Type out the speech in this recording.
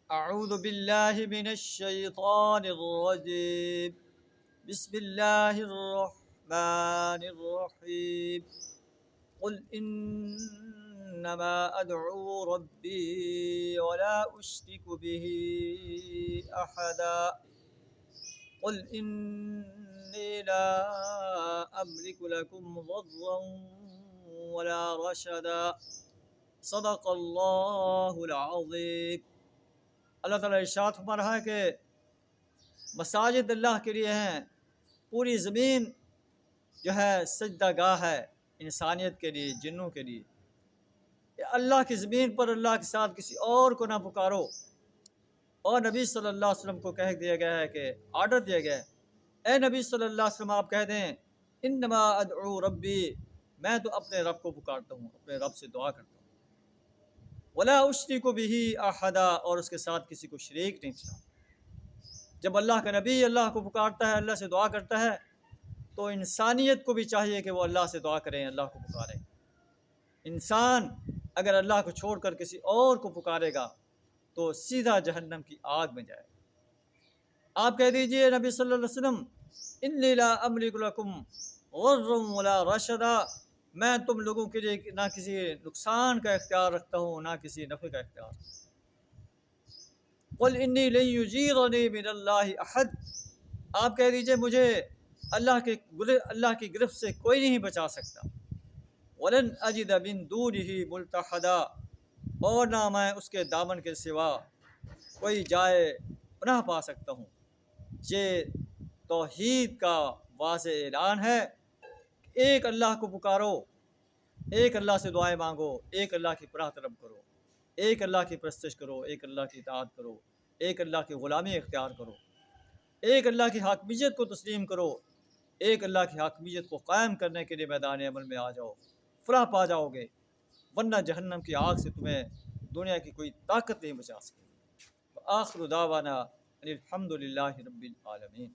اعوذ باللہ من الشیطان الرجیم بسم اللہ الرحمن الرحیم قل انما ادعو ربی ولا اشرک به احدا قل انی لا املک لکم ضرا ولا رشدا صدق اللہ العظیم۔ اللہ تعالیٰ ارشاد فرما رہا ہے کہ مساجد اللہ کے لیے ہیں، پوری زمین جو ہے سجدہ گاہ ہے انسانیت کے لیے، جنوں کے لیے۔ اللہ کی زمین پر اللہ کے ساتھ کسی اور کو نہ پکارو، اور نبی صلی اللہ علیہ وسلم کو کہہ دیا گیا ہے کہ آرڈر دیا گیا ہے، اے نبی صلی اللہ علیہ وسلم آپ کہہ دیں انما ادعو ربی، میں تو اپنے رب کو پکارتا ہوں، اپنے رب سے دعا کرتا ہوں، ولا اشرک به احدا، اور اس کے ساتھ کسی کو شریک نہیں ٹھہراتا۔ جب اللہ کا نبی اللہ کو پکارتا ہے، اللہ سے دعا کرتا ہے، تو انسانیت کو بھی چاہیے کہ وہ اللہ سے دعا کریں، اللہ کو پکاریں۔ انسان اگر اللہ کو چھوڑ کر کسی اور کو پکارے گا تو سیدھا جہنم کی آگ میں جائے۔ آپ کہہ دیجئے نبی صلی اللہ علیہ وسلم انی لا املک لکم ضرا ولا رشدا، میں تم لوگوں کے لیے نہ کسی نقصان کا اختیار رکھتا ہوں نہ کسی نفع کا اختیار۔ قل انی لن یجیرنی من اللہ احد، آپ کہہ دیجئے مجھے اللہ کی گرفت سے کوئی نہیں بچا سکتا۔ ولن اجد من دونہ ملتحدا، اور نہ میں اس کے دامن کے سوا کوئی جائے پناہ پا سکتا ہوں۔ یہ توحید کا واضح اعلان ہے کہ ایک اللہ کو پکارو، ایک اللہ سے دعائیں مانگو، ایک اللہ کی پناہ طلب کرو، ایک اللہ کی پرستش کرو، ایک اللہ کی اطاعت کرو، ایک اللہ کی غلامی اختیار کرو، ایک اللہ کی حاکمیت کو تسلیم کرو، ایک اللہ کی حاکمیت کو قائم کرنے کے لیے میدان عمل میں آ جاؤ، فلاح پا جاؤ گے، ورنہ جہنم کی آگ سے تمہیں دنیا کی کوئی طاقت نہیں بچا سکے۔ آخر دعوانا ان الحمد للہ رب العالمین۔